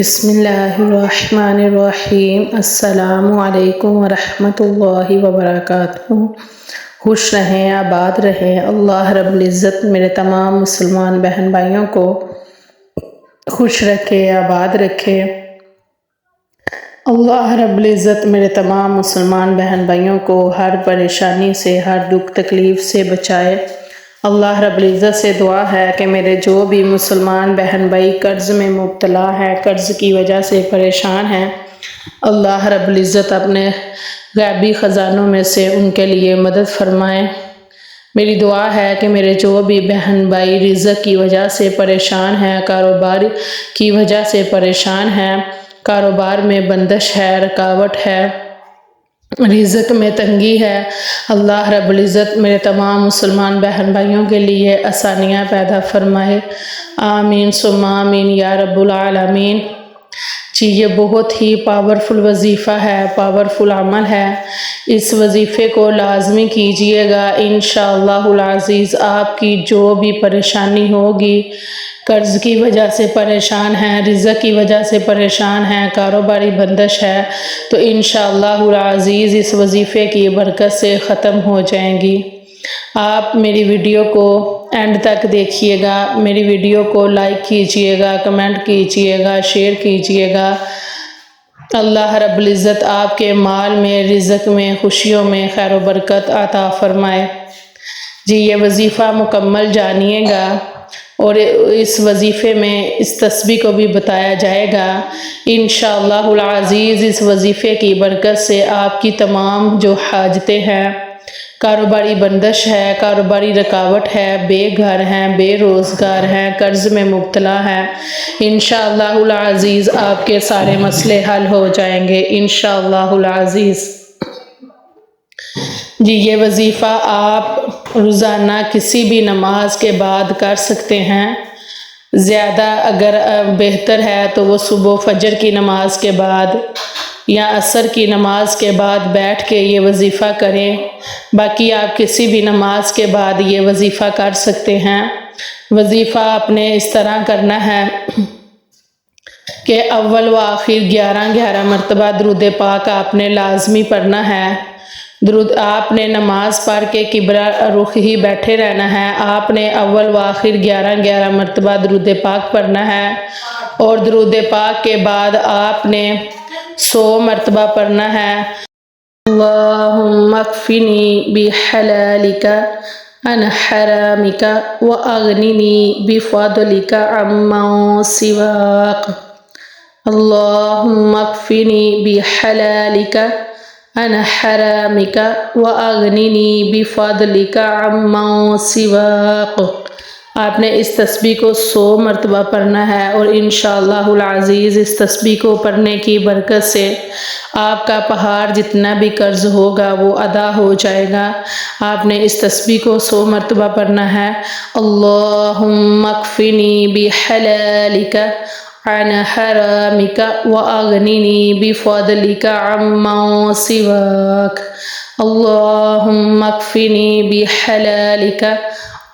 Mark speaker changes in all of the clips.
Speaker 1: بسم اللہ الرحمن الرحیم۔ السلام علیکم ورحمۃ اللہ وبرکاتہ۔ خوش رہیں، آباد رہیں۔ اللہ رب العزت میرے تمام مسلمان بہن بھائیوں کو خوش رکھے، آباد رکھے۔ اللہ رب العزت میرے تمام مسلمان بہن بھائیوں کو ہر پریشانی سے، ہر دکھ تکلیف سے بچائے۔ اللہ رب العزت سے دعا ہے کہ میرے جو بھی مسلمان بہن بھائی قرض میں مبتلا ہیں، قرض کی وجہ سے پریشان ہیں، اللہ رب العزت اپنے غیبی خزانوں میں سے ان کے لیے مدد فرمائے۔ میری دعا ہے کہ میرے جو بھی بہن بھائی رزق کی وجہ سے پریشان ہیں، کاروبار کی وجہ سے پریشان ہیں، کاروبار میں بندش ہے، رکاوٹ ہے، رزق میں تنگی ہے، اللہ رب العزت میرے تمام مسلمان بہن بھائیوں کے لیے آسانیاں پیدا فرمائے۔ آمین ثم آمین یا رب العالمین۔ جی یہ بہت ہی پاورفل وظیفہ ہے، پاورفل عمل ہے۔ اس وظیفے کو لازمی کیجئے گا، انشاءاللہ العزیز آپ کی جو بھی پریشانی ہوگی، قرض کی وجہ سے پریشان ہیں، رزق کی وجہ سے پریشان ہیں، کاروباری بندش ہے، تو انشاءاللہ العزیز اس وظیفے کی برکت سے ختم ہو جائیں گی۔ آپ میری ویڈیو کو اینڈ تک دیکھیے گا، میری ویڈیو کو لائک کیجئے گا، کمنٹ کیجئے گا، شیئر کیجئے گا۔ اللہ رب العزت آپ کے مال میں، رزق میں، خوشیوں میں خیر و برکت عطا فرمائے۔ جی یہ وظیفہ مکمل جانیے گا، اور اس وظیفے میں اس تسبیح کو بھی بتایا جائے گا۔ انشاءاللہ العزیز اس وظیفے کی برکت سے آپ کی تمام جو حاجتیں ہیں، کاروباری بندش ہے، کاروباری رکاوٹ ہے، بے گھر ہیں، بے روزگار ہیں، قرض میں مبتلا ہیں، انشاءاللہ العزیز آپ کے سارے مسئلے حل ہو جائیں گے، انشاءاللہ العزیز۔ جی یہ وظیفہ آپ روزانہ کسی بھی نماز کے بعد کر سکتے ہیں۔ زیادہ اگر بہتر ہے تو وہ صبح فجر کی نماز کے بعد یا عصر کی نماز کے بعد بیٹھ کے یہ وظیفہ کریں۔ باقی آپ کسی بھی نماز کے بعد یہ وظیفہ کر سکتے ہیں۔ وظیفہ آپ نے اس طرح کرنا ہے کہ اول و آخر 11 مرتبہ درود پاک آپ نے لازمی پڑھنا ہے۔ آپ نے نماز پڑھ کے قبلہ رخ ہی بیٹھے رہنا ہے۔ آپ نے اول و آخر 11 مرتبہ درود پاک پڑھنا ہے، اور درود پاک کے بعد آپ نے 100 مرتبہ پڑھنا ہے۔ اللہم اکفنی بحلالک عن حرامک واغننی بفضلک عمن سواک۔ اللہم اکفنی بحلالک عن حرامک واغننی بفضلک عمن سواک۔ آپ نے اس تسبیح کو 100 مرتبہ پڑھنا ہے، اور انشاءاللہ العزیز اس تسبیح کو پڑھنے کی برکت سے آپ کا پہاڑ جتنا بھی قرض ہوگا وہ ادا ہو جائے گا۔ آپ نے اس تسبیح کو 100 مرتبہ پڑھنا ہے۔ اللہم اکفنی بحلالک عن حرامک واغننی بفضلک عمن سواک۔ اللہم اکفنی بحلالک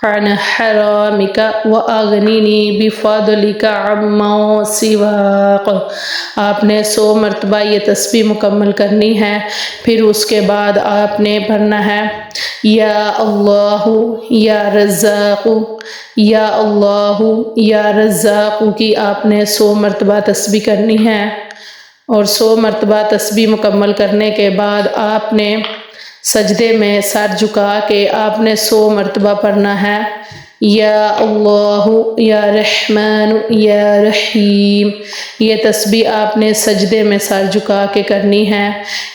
Speaker 1: عن حرامک واغننی بفضلک عمن سواک۔ آپ نے 100 مرتبہ یہ تسبیح مکمل کرنی ہے۔ پھر اس کے بعد آپ نے پڑھنا ہے یا اللہ یا رزاق، یا اللہ یا رزاق کی آپ نے 100 مرتبہ تسبیح کرنی ہے، اور 100 مرتبہ تسبیح مکمل کرنے کے بعد آپ نے سجدے میں سر جھکا کے آپ نے 100 مرتبہ پڑھنا ہے یا اللہ یا رحمان یا رحیم۔ یہ تسبیح آپ نے سجدے میں سر جھکا کے کرنی ہے،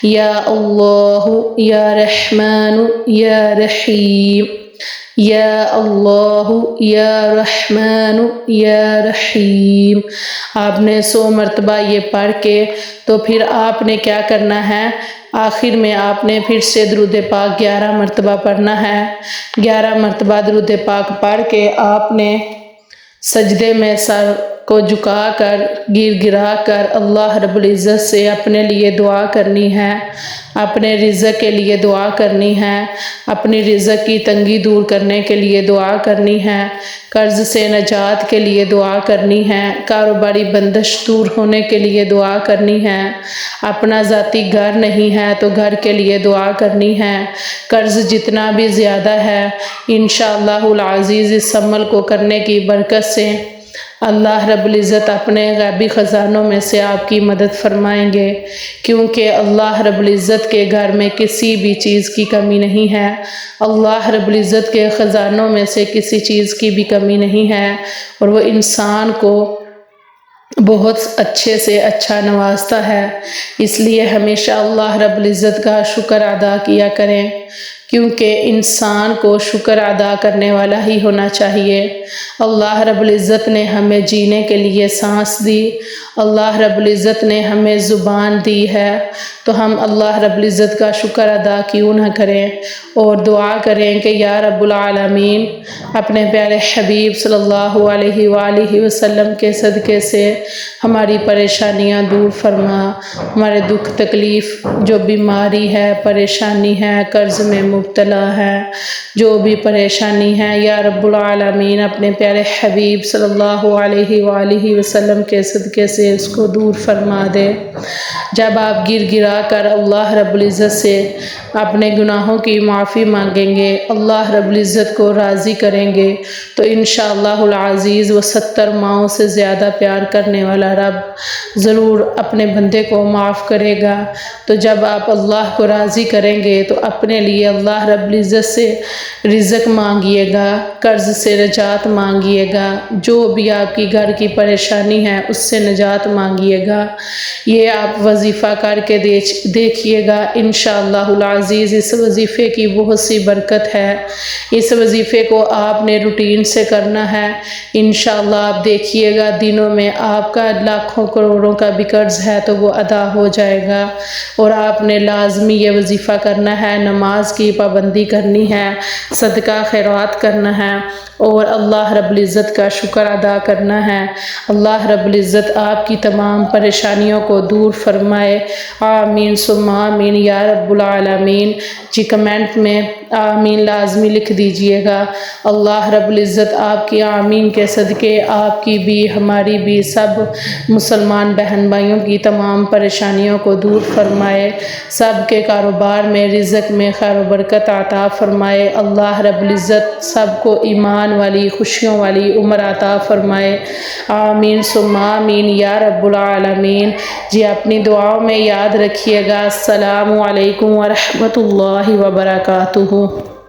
Speaker 1: یا اللہ یا رحمان یا رحیم، یا اللہ یا رحمان یا رحیم۔ آپ نے 100 مرتبہ یہ پڑھ کے تو پھر آپ نے کیا کرنا ہے، آخر میں آپ نے پھر سے درود پاک 11 مرتبہ پڑھنا ہے۔ 11 مرتبہ درود پاک پڑھ کے آپ نے سجدے میں سر کو جھکا کر گر گرا کر اللہ رب العزت سے اپنے لیے دعا کرنی ہے، اپنے رزق کے لیے دعا کرنی ہے، اپنی رزق کی تنگی دور کرنے کے لیے دعا کرنی ہے، قرض سے نجات کے لیے دعا کرنی ہے، کاروباری بندش دور ہونے کے لیے دعا کرنی ہے، اپنا ذاتی گھر نہیں ہے تو گھر کے لیے دعا کرنی ہے، قرض جتنا بھی زیادہ ہے انشاءاللہ العزیز اس عمل کو کرنے کی برکت سے اللہ رب العزت اپنے غیبی خزانوں میں سے آپ کی مدد فرمائیں گے، کیونکہ اللہ رب العزت کے گھر میں کسی بھی چیز کی کمی نہیں ہے، اللہ رب العزت کے خزانوں میں سے کسی چیز کی بھی کمی نہیں ہے، اور وہ انسان کو بہت اچھے سے اچھا نوازتا ہے۔ اس لیے ہمیشہ اللہ رب العزت کا شکر ادا کیا کریں، کیونکہ انسان کو شکر ادا کرنے والا ہی ہونا چاہیے۔ اللہ رب العزت نے ہمیں جینے کے لیے سانس دی، اللہ رب العزت نے ہمیں زبان دی ہے، تو ہم اللہ رب العزت کا شکر ادا کیوں نہ کریں اور دعا کریں کہ یا رب العالمین اپنے پیارے حبیب صلی اللہ علیہ وآلہ وسلم کے صدقے سے ہماری پریشانیاں دور فرما، ہمارے دکھ تکلیف جو بیماری ہے، پریشانی ہے، قرض میں مبتلا ہے، جو بھی پریشانی ہے یا رب العالمین اپنے پیارے حبیب صلی اللہ علیہ وآلہ وسلم کے صدقے سے اس کو دور فرما دے۔ جب آپ گر گرا کر اللہ رب العزت سے اپنے گناہوں کی معافی مانگیں گے، اللہ رب العزت کو راضی کریں گے، تو انشاءاللہ العزیز وہ 70 ماؤں سے زیادہ پیار کرنے والا رب ضرور اپنے بندے کو معاف کرے گا۔ تو جب آپ اللہ کو راضی کریں گے تو اپنے لیے اللہ رب العزت سے رزق مانگیے گا، قرض سے نجات مانگیے گا، جو بھی آپ کی گھر کی پریشانی ہے اس سے نجات مانگیے گا۔ یہ آپ وظیفہ کر کے دیکھیے گا، انشاءاللہ العزیز اس وظیفے کی بہت سی برکت ہے۔ اس وظیفے کو آپ نے روٹین سے کرنا ہے، انشاءاللہ آپ دیکھیے گا دنوں میں آپ کا لاکھوں کروڑوں کا بھی قرض ہے تو وہ ادا ہو جائے گا۔ اور آپ نے لازمی یہ وظیفہ کرنا ہے، نماز کی پابندی کرنی ہے، صدقہ خیرات کرنا ہے، اور اللہ رب العزت کا شکر ادا کرنا ہے۔ اللہ رب العزت آپ کی تمام پریشانیوں کو دور فرمائے، آمین ثم آمین یا رب العالمین۔ جی کمنٹ میں آمین لازمی لکھ دیجئے گا۔ اللہ رب العزت آپ کی آمین کے صدقے آپ کی بھی ہماری بھی سب مسلمان بہن بھائیوں کی تمام پریشانیوں کو دور فرمائے، سب کے کاروبار میں رزق میں خیر و برکت عطا فرمائے، اللہ رب العزت سب کو ایمان والی خوشیوں والی عمر عطا فرمائے، آمین ثم آمین یا رب العالمین۔ جی اپنی دعاؤں میں یاد رکھیے گا۔ السلام علیکم ورحمۃ اللہ وبرکاتہ۔